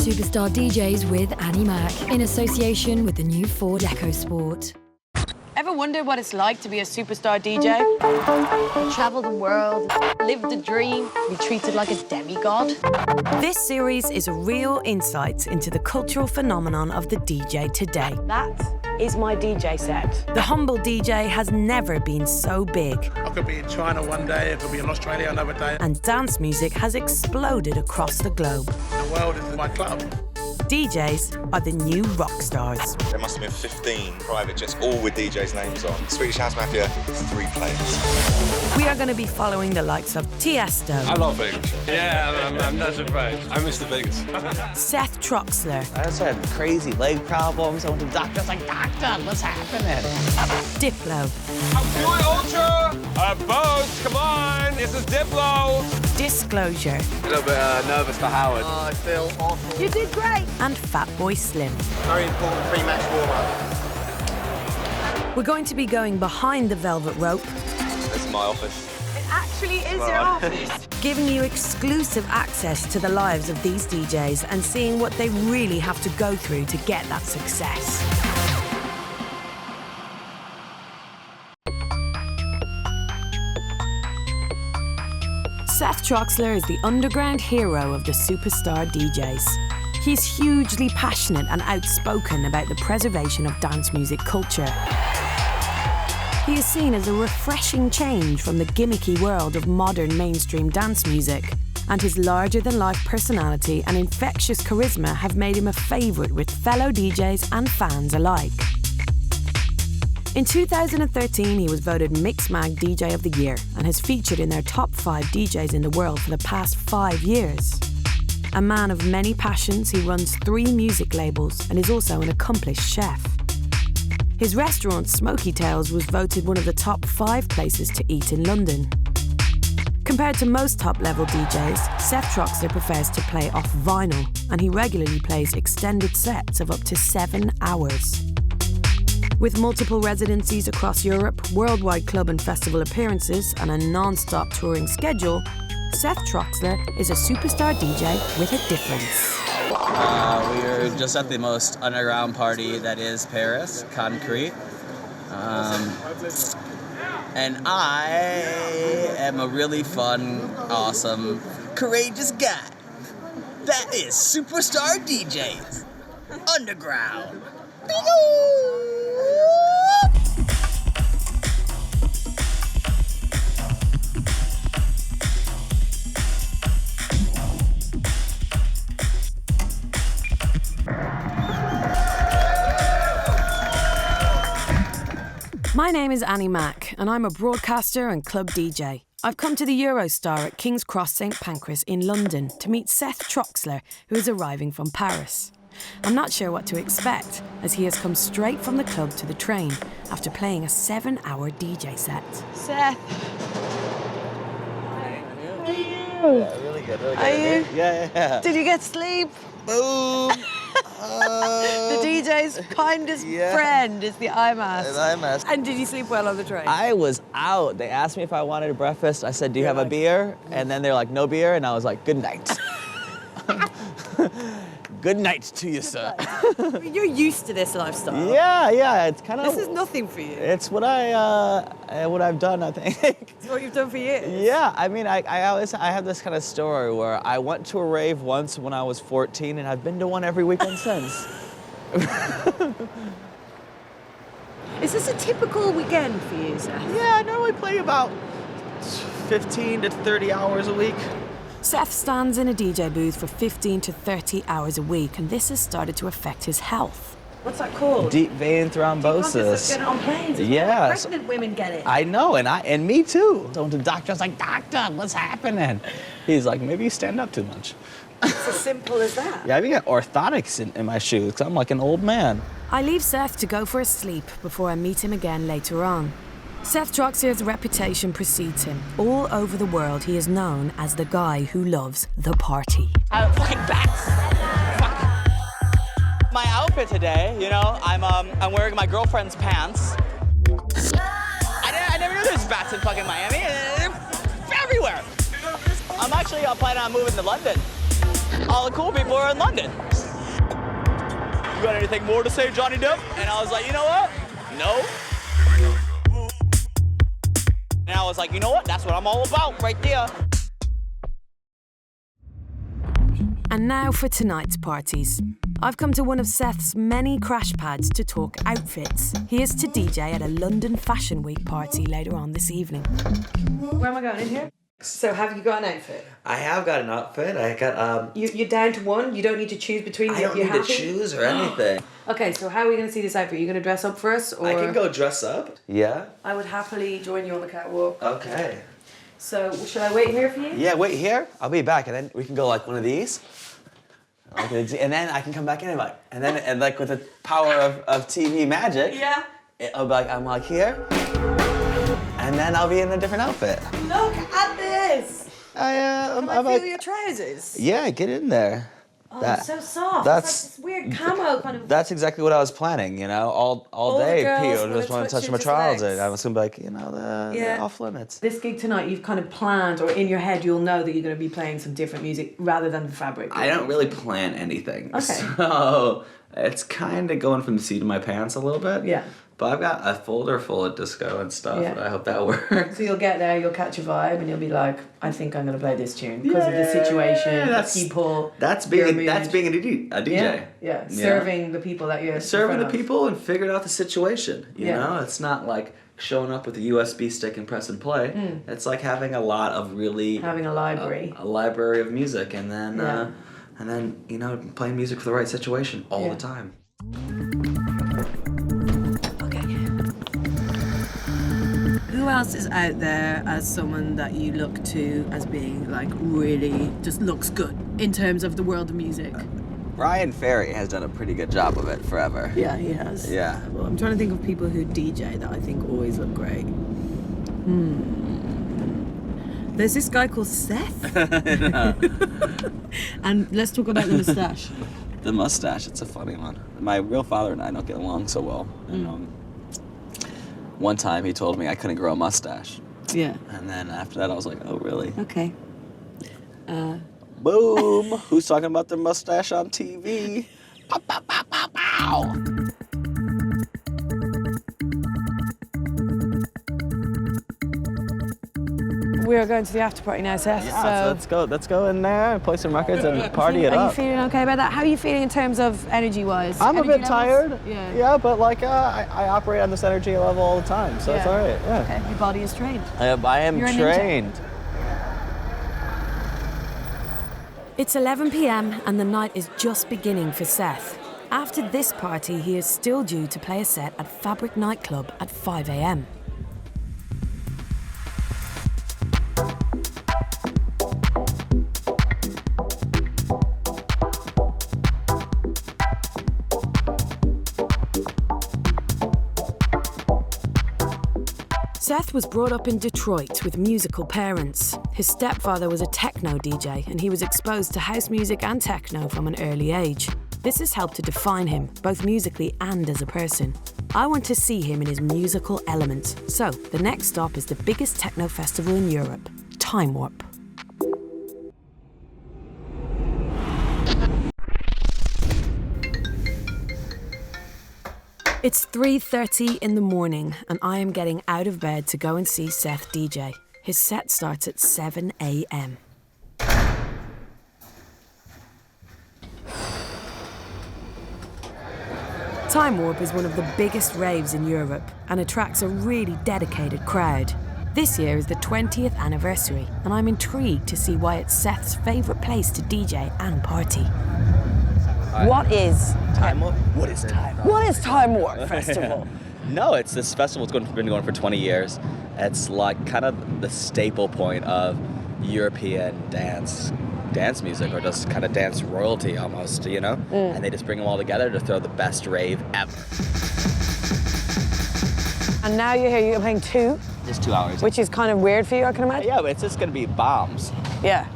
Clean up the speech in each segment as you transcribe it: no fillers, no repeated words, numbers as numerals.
Superstar DJs with Annie Mac, in association with the new Ford EcoSport. Ever wondered what it's like to be a superstar DJ? Travel the world, live the dream, be treated like a demigod. This series is a real insight into the cultural phenomenon of the DJ today. That is my DJ set. The humble DJ has never been so big. I could be in China one day, I could be in Australia another day. And dance music has exploded across the globe. The world is my club. DJs are the new rock stars. There must have been 15 private jets, all with DJs' names on. Swedish House Mafia, 3 planes. We are going to be following the likes of Tiesto. I love Vegas. Yeah, I'm not surprised. I miss the Vegas. Seth Troxler. I also had crazy leg problems. I went to the doctor. I was like, doctor, what's happening? Diplo. I'm Ultra! Boats, come on! This is Diplo! Disclosure. A little bit nervous for Howard. Oh, I feel awful. You did great. And Fatboy Slim. Very important pre-match warm-up. We're going to be going behind the velvet rope. This is my office. It actually is your office. Giving you exclusive access to the lives of these DJs and seeing what they really have to go through to get that success. Seth Troxler is the underground hero of the superstar DJs. He's hugely passionate and outspoken about the preservation of dance music culture. He is seen as a refreshing change from the gimmicky world of modern mainstream dance music, and his larger-than-life personality and infectious charisma have made him a favourite with fellow DJs and fans alike. In 2013, he was voted Mixmag DJ of the Year and has featured in their top 5 DJs in the world for the past 5 years. A man of many passions, he runs 3 music labels and is also an accomplished chef. His restaurant, Smoky Tails, was voted one of the top 5 places to eat in London. Compared to most top-level DJs, Seth Troxler prefers to play off vinyl, and he regularly plays extended sets of up to 7 hours. With multiple residencies across Europe, worldwide club and festival appearances, and a non-stop touring schedule, Seth Troxler is a superstar DJ with a difference. We were just at the most underground party that is Paris, Concrete. And I am a really fun, awesome, courageous guy. That is Superstar DJs. Underground. My name is Annie Mac, and I'm a broadcaster and club DJ. I've come to the Eurostar at King's Cross St Pancras in London to meet Seth Troxler, who is arriving from Paris. I'm not sure what to expect, as he has come straight from the club to the train after playing a 7-hour DJ set. Seth. Yeah, really good, really good. Are you? Yeah. Did you get sleep? Boom! The DJ's kindest friend is the eye mask. And did you sleep well on the train? I was out. They asked me if I wanted a breakfast. I said, do you have a beer? And then they're like, no beer. And I was like, good night. Good night to you, sir. You're used to this lifestyle. Yeah, it's kind of... This is nothing for you. It's what I've done, I think. It's what you've done for years. Yeah, I mean, I have this kind of story where I went to a rave once when I was 14, and I've been to one every weekend since. Is this a typical weekend for you, Seth? Yeah, I normally play about 15 to 30 hours a week. Seth stands in a DJ booth for 15 to 30 hours a week, and this has started to affect his health. What's that called? Deep vein thrombosis. Get it on planes. Yeah. Pregnant women get it. I know, and me too. So the doctor was like, doctor, what's happening? He's like, maybe you stand up too much. It's as simple as that. Yeah, I even got orthotics in my shoes, because I'm like an old man. I leave Seth to go for a sleep before I meet him again later on. Seth Troxler's reputation precedes him. All over the world, he is known as the guy who loves the party. Fucking bats! Fuck. My outfit today, you know, I'm wearing my girlfriend's pants. expats in fucking Miami. They're everywhere. I'm actually planning on moving to London. All the cool people are in London. You got anything more to say, Johnny Depp? And I was like, you know what? No. And I was like, you know what? That's what I'm all about right there. And now for tonight's parties. I've come to one of Seth's many crash pads to talk outfits. He is to DJ at a London Fashion Week party later on this evening. Where am I going in here? So have you got an outfit? I have got an outfit. I got You're down to one? You don't need to choose between I don't need to choose or anything. Okay, so how are we going to see this outfit? Are you going to dress up for us? Or I can go dress up. Yeah. I would happily join you on the catwalk. Okay. So should I wait here for you? Yeah, wait here. I'll be back, and then we can go like one of these. And then I can come back in and like with the power of TV magic. Yeah. I'll be like, I'm like here. And then I'll be in a different outfit. Look at this! Can I feel your trousers? Yeah, get in there. Oh, it's so soft. That's it's like this weird camo kind of. That's exactly what I was planning, you know, all the day. girls People just want to touch my trousers. I was gonna be like, you know, the off limits. This gig tonight, you've kind of planned, or in your head, you'll know that you're going to be playing some different music rather than the Fabric. I don't really plan anything. Okay. So it's kind of going from the seat of my pants a little bit. Yeah. But I've got a folder full of disco and stuff. Yeah. I hope that works. So you'll get there, you'll catch a vibe, and you'll be like, I think I'm going to play this tune because of the situation, the people. That's being a DJ. Yeah. Serving the people that you're serving the people and figuring out the situation. You know, it's not like showing up with a USB stick and press and play. It's like having a lot of having a library, a library of music, and then you know, playing music for the right situation all the time. Who else is out there as someone that you look to as being like really just looks good in terms of the world of music? Brian Ferry has done a pretty good job of it forever. Yeah, he has. Yeah. Well, I'm trying to think of people who DJ that I think always look great. There's this guy called Seth. And let's talk about the moustache. The mustache, it's a funny one. My real father and I don't get along so well. And, one time he told me I couldn't grow a mustache. Yeah. And then after that I was like, oh really? Okay. Boom! Who's talking about their mustache on TV? Pow, pow, pow, pow, pow. We are going to the after party now, Seth. Yeah, so let's go in there and play some records and party it up. Are you feeling okay about that? How are you feeling in terms of energy-wise? I'm a bit tired. Yeah. But like I operate on this energy level all the time, so it's all right. Yeah. Okay. Your body is trained. I am trained. It's 11 p.m. and the night is just beginning for Seth. After this party, he is still due to play a set at Fabric nightclub at 5 a.m. Seth was brought up in Detroit with musical parents. His stepfather was a techno DJ, and he was exposed to house music and techno from an early age. This has helped to define him, both musically and as a person. I want to see him in his musical element. So, the next stop is the biggest techno festival in Europe, Time Warp. It's 3:30 in the morning, and I am getting out of bed to go and see Seth DJ. His set starts at 7 a.m. Time Warp is one of the biggest raves in Europe and attracts a really dedicated crowd. This year is the 20th anniversary, and I'm intrigued to see why it's Seth's favourite place to DJ and party. What is Time Warp? What is Time Warp? What is Time Warp Festival? No, it's this festival. It's been going for 20 years. It's like kind of the staple point of European dance music, or just kind of dance royalty almost, you know? And they just bring them all together to throw the best rave ever. And now you're here, you're playing 2? Just 2 hours. Which is kind of weird for you, I can imagine? Yeah, but it's just gonna be bombs. Yeah,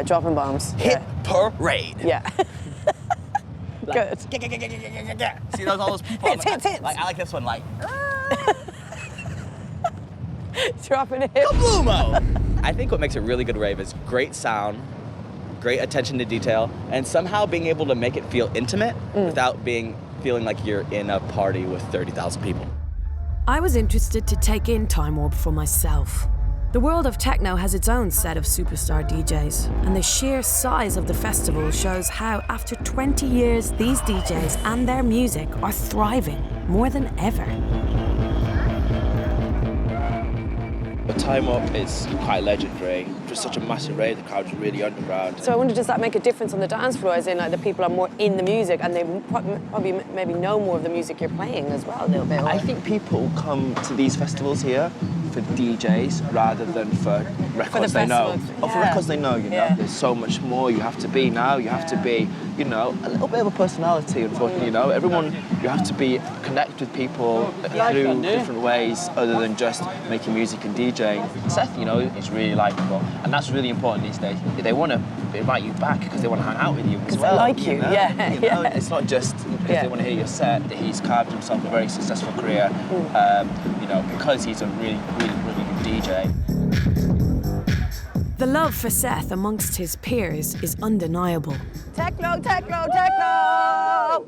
dropping bombs. Hit parade. Yeah. Good. See all those people? Hits. Like, I like this one, like. Dropping it. Kablumo! I think what makes a really good rave is great sound, great attention to detail, and somehow being able to make it feel intimate without feeling like you're in a party with 30,000 people. I was interested to take in Time Warp for myself. The world of techno has its own set of superstar DJs, and the sheer size of the festival shows how, after 20 years, these DJs and their music are thriving more than ever. The Time Up is quite legendary. Just such a massive rave, the crowd's really underground. So I wonder, does that make a difference on the dance floor, as in like the people are more in the music and they probably maybe know more of the music you're playing as well a little bit? Or... I think people come to these festivals here for DJs rather than for records they know. Or for records they know, you know. There's so much more you have to be now. You have to be, you know, a little bit of a personality, unfortunately, you know. Everyone, you have to be connect with people through different ways other than just making music and DJing. Seth, you know, is really likeable, and that's really important these days. They want to invite you back because they want to hang out with you as well. They like you, know? yeah. You know, it's not just because they want to hear your set. He's carved himself a very successful career, you know, because he's a really good DJ. The love for Seth amongst his peers is undeniable. Techno, techno, techno!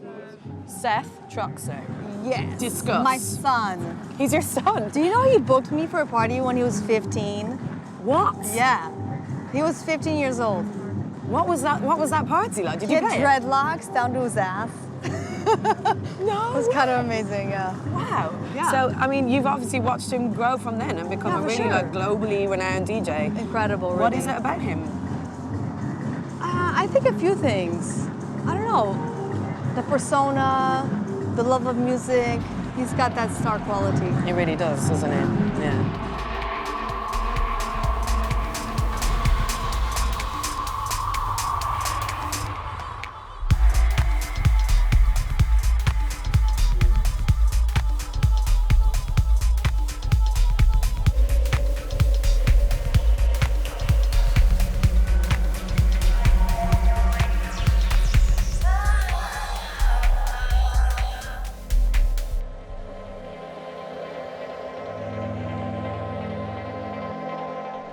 Seth Troxler. Yes. Discuss. My son. He's your son? Do you know he booked me for a party when he was 15? What? Yeah. He was 15 years old. What was that party like? Did He you had play it? dreadlocks down to his ass. No. It was kind of amazing, yeah. Wow. Yeah. So, I mean, you've obviously watched him grow from then and become a really like globally renowned DJ. Incredible, really. What is it about him? I think a few things. I don't know. The persona, the love of music. He's got that star quality. He really does, doesn't he? Yeah.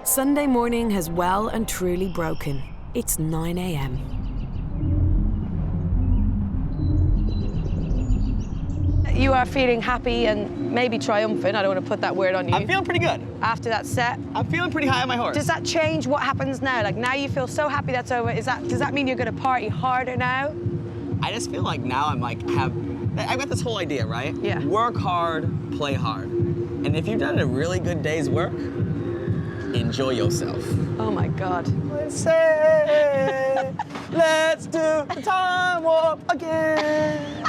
Sunday morning has well and truly broken. It's 9 a.m. You are feeling happy and maybe triumphant. I don't want to put that word on you. I'm feeling pretty good. After that set. I'm feeling pretty high on my horse. Does that change what happens now? Like now you feel so happy that's over. Does that mean you're going to party harder now? I just feel like now I'm like I've got this whole idea, right? Yeah. Work hard, play hard. And if you've done a really good day's work, enjoy yourself. Oh my God. Say, let's do the time warp again.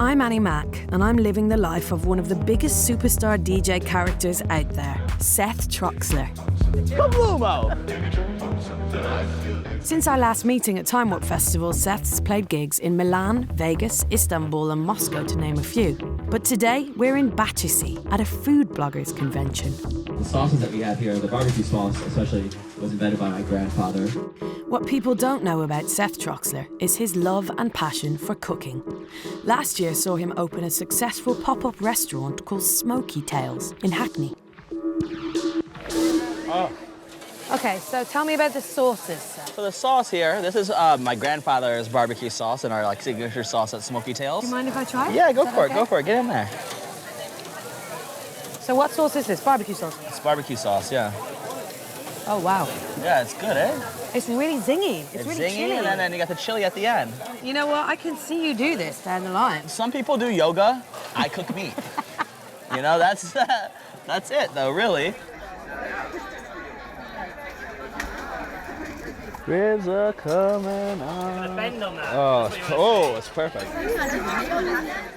I'm Annie Mac, and I'm living the life of one of the biggest superstar DJ characters out there, Seth Troxler. Kablumo! Since our last meeting at Time Warp Festival, Seth's played gigs in Milan, Vegas, Istanbul and Moscow, to name a few. But today, we're in Battersea at a food bloggers convention. The sauces that we have here, the barbecue sauce especially, was invented by my grandfather. What people don't know about Seth Troxler is his love and passion for cooking. Last year saw him open a successful pop-up restaurant called Smoky Tales in Hackney. Oh. Okay, so tell me about the sauces, Seth. So the sauce here, this is my grandfather's barbecue sauce and our signature sauce at Smoky Tales. Do you mind if I try it? Yeah, go for it, get in there. So what sauce is this? Barbecue sauce? It's barbecue sauce, yeah. Oh, wow. Yeah, it's good, eh? It's really zingy. It's really zingy, chilly. and then you got the chili at the end. You know what? I can see you do this down the line. Some people do yoga. I cook meat. You know, that's it, though, really. Ribs are coming on. Oh, it's perfect.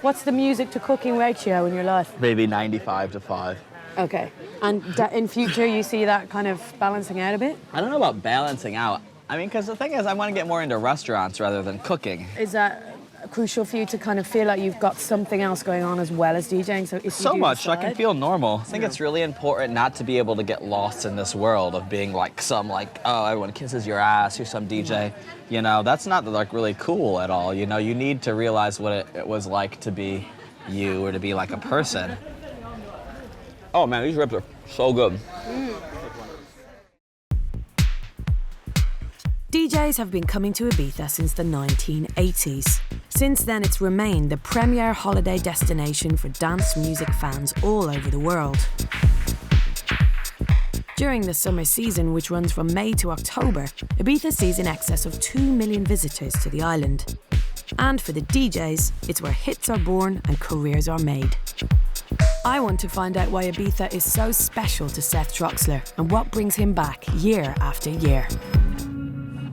What's the music to cooking ratio in your life? Maybe 95-5. Okay. And in future, you see that kind of balancing out a bit? I don't know about balancing out. I mean, because the thing is, I want to get more into restaurants rather than cooking. Is that crucial for you to kind of feel like you've got something else going on as well as DJing? So if you So do much, I can decide- feel normal. I think it's really important not to be able to get lost in this world of being like oh, everyone kisses your ass, you're some DJ. You know, that's not like really cool at all. You know, you need to realize what it was like to be you or to be like a person. Oh man, these ribs are so good. DJs have been coming to Ibiza since the 1980s. Since then, it's remained the premier holiday destination for dance music fans all over the world. During the summer season, which runs from May to October, Ibiza sees in excess of 2 million visitors to the island. And for the DJs, it's where hits are born and careers are made. I want to find out why Ibiza is so special to Seth Troxler and what brings him back year after year.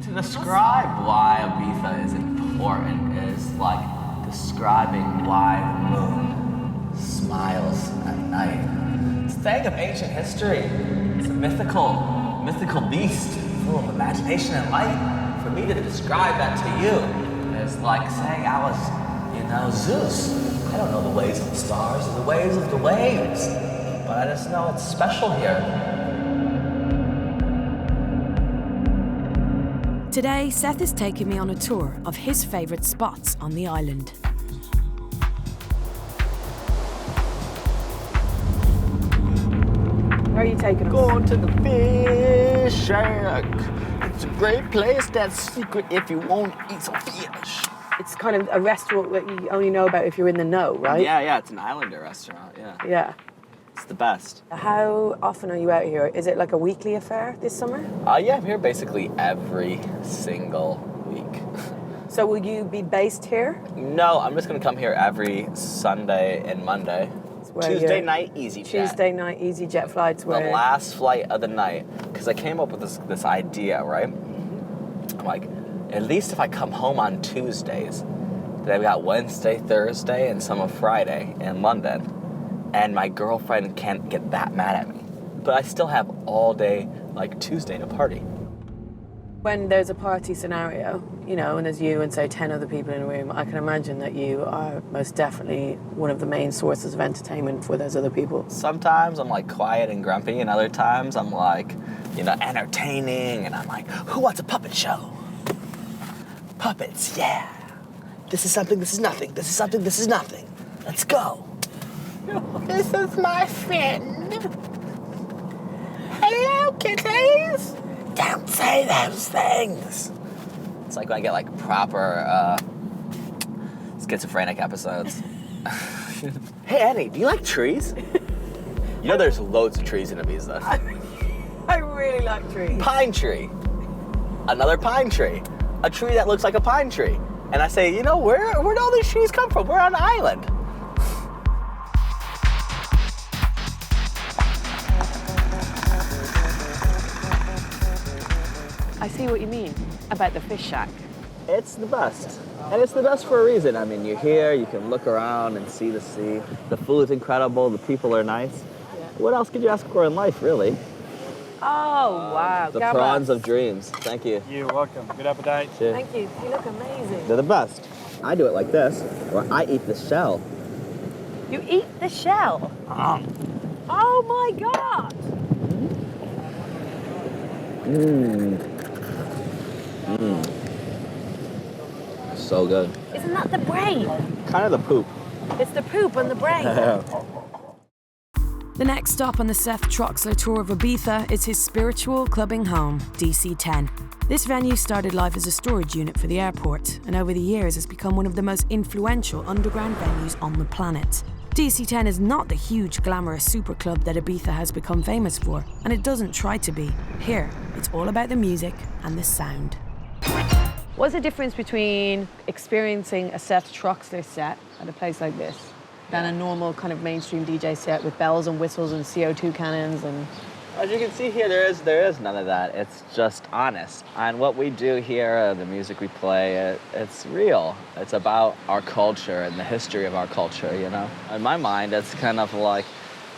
To describe why Ibiza is important is like describing why the moon smiles at night. It's a thing of ancient history. It's a mythical beast full of imagination and light. For me to describe that to you is like saying I was, Zeus. I don't know the ways of the stars or the ways of the waves, but I just know it's special here. Today, Seth is taking me on a tour of his favourite spots on the island. Where are you taking us? Going to the fish shack. It's a great place that's secret if you want to eat some fish. It's kind of a restaurant that you only know about if you're in the know, right? Yeah, it's an islander restaurant, yeah. Yeah. It's the best. How often are you out here? Is it like a weekly affair this summer? Yeah, I'm here basically every single week. So will you be based here? No, I'm just gonna come here every Sunday and Monday. Tuesday night, easy jet. Tuesday night, easy jet flights. The last flight of the night. Because I came up with this idea, right? I'm like, at least if I come home on Tuesdays, then I've got Wednesday, Thursday, and some of Friday in London. And my girlfriend can't get that mad at me. But I still have all day, like Tuesday to party. When there's a party scenario, and there's you and say 10 other people in a room, I can imagine that you are most definitely one of the main sources of entertainment for those other people. Sometimes I'm like quiet and grumpy, and other times I'm like, entertaining, and I'm like, who wants a puppet show? Puppets, yeah. This is something, this is nothing. This is something, this is nothing. Let's go. This is my friend. Hello, kitties. Don't say those things. It's like when I get like proper schizophrenic episodes. Hey, Annie, do you like trees? There's loads of trees in Ibiza. I really like trees. Pine tree. Another pine tree. A tree that looks like a pine tree. And I say, where'd all these trees come from? We're on an island. I see what you mean about the fish shack. It's the best. And it's the best for a reason. I mean, you're here, you can look around and see the sea. The food's incredible, the people are nice. Yeah. What else could you ask for in life, really? Oh, wow. The prawns of dreams. Thank you. You're welcome. Good appetite. Cheers. Thank you. You look amazing. They're the best. I do it like this, or I eat the shell. You eat the shell? Oh, my God. So good. Isn't that the brain? Kind of the poop. It's the poop on the brain. The next stop on the Seth Troxler tour of Ibiza is his spiritual clubbing home, DC-10. This venue started life as a storage unit for the airport, and over the years has become one of the most influential underground venues on the planet. DC-10 is not the huge, glamorous super club that Ibiza has become famous for, and it doesn't try to be. Here, it's all about the music and the sound. What's the difference between experiencing a Seth Troxler set at a place like this than a normal kind of mainstream DJ set with bells and whistles and CO2 cannons and... As you can see here, there is none of that. It's just honest. And what we do here, the music we play, it's real. It's about our culture and the history of our culture, In my mind, it's kind of like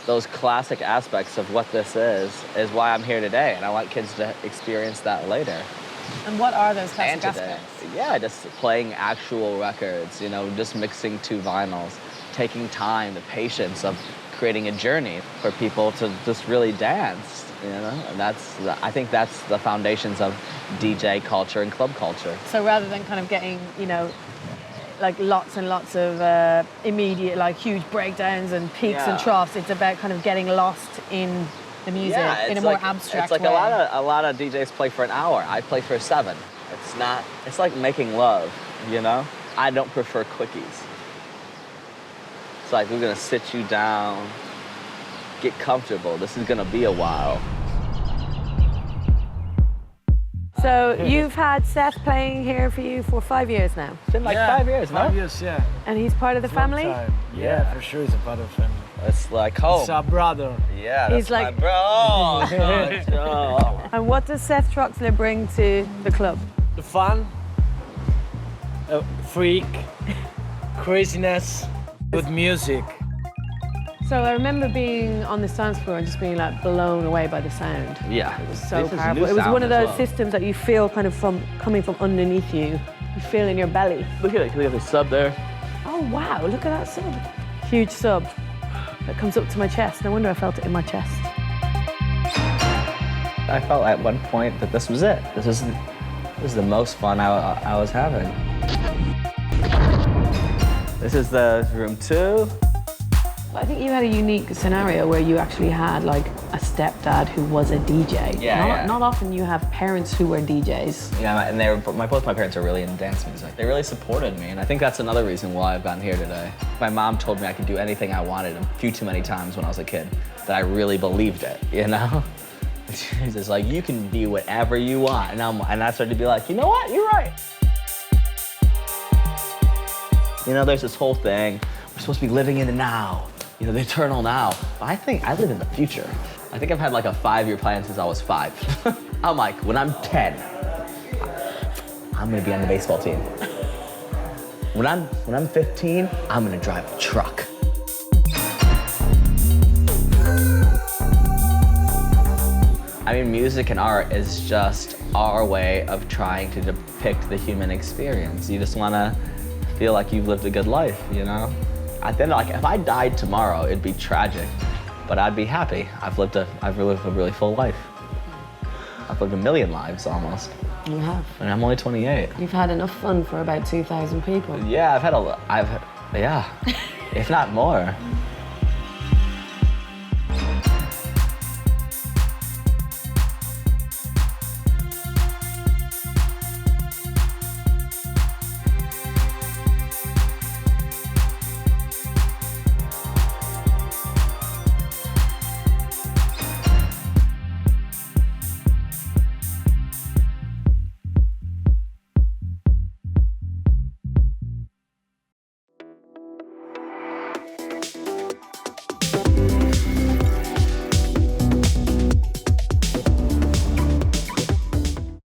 those classic aspects of what this is why I'm here today, and I want kids to experience that later. And what are those and classic today. aspects? Yeah, just playing actual records, just mixing two vinyls, taking time, the patience of creating a journey for people to just really dance, And I think that's the foundations of DJ culture and club culture. So rather than kind of getting, like lots and lots of immediate, like huge breakdowns and peaks and troughs, it's about kind of getting lost in the music in a more abstract way. It's like a lot of DJs play for an hour. I play for 7. It's like making love, I don't prefer quickies. It's like, we're gonna sit you down, get comfortable. This is gonna be a while. So you've had Seth playing here for you for 5 years now? It's been like 5 years, no? 5 years, yeah. And he's part of the family? Yeah, for sure he's a part of the family. It's like home. It's our brother. Yeah, that's he's like, my bro. Oh. And what does Seth Troxler bring to the club? The fun, freak, craziness, good music. So I remember being on this dance floor and just being like blown away by the sound. Yeah. It was so powerful. It was one of those systems that you feel kind of coming from underneath you. You feel in your belly. Look at the sub there. Oh wow, look at that sub. Huge sub that comes up to my chest. No wonder I felt it in my chest. I felt at one point that this was it. This is the most fun I was having. This is the room 2. I think you had a unique scenario where you actually had like a stepdad who was a DJ. Yeah, Not often you have parents who were DJs. Yeah, and both my parents are really into dance music. They really supported me, and I think that's another reason why I've gotten here today. My mom told me I could do anything I wanted a few too many times when I was a kid, that I really believed it, She's just like, you can be whatever you want, and I started to be like, you know what, you're right. There's this whole thing, we're supposed to be living in the now. The eternal now. But I think I live in the future. I think I've had like a 5-year plan since I was 5. I'm like, when I'm 10, I'm gonna be on the baseball team. When I'm 15, I'm gonna drive a truck. I mean, music and art is just our way of trying to depict the human experience. You just wanna feel like you've lived a good life, At the end, if I died tomorrow, it'd be tragic, but I'd be happy. I've lived a really full life. I've lived a million lives almost. You have. And I'm only 28. You've had enough fun for about 2,000 people. Yeah, yeah, if not more.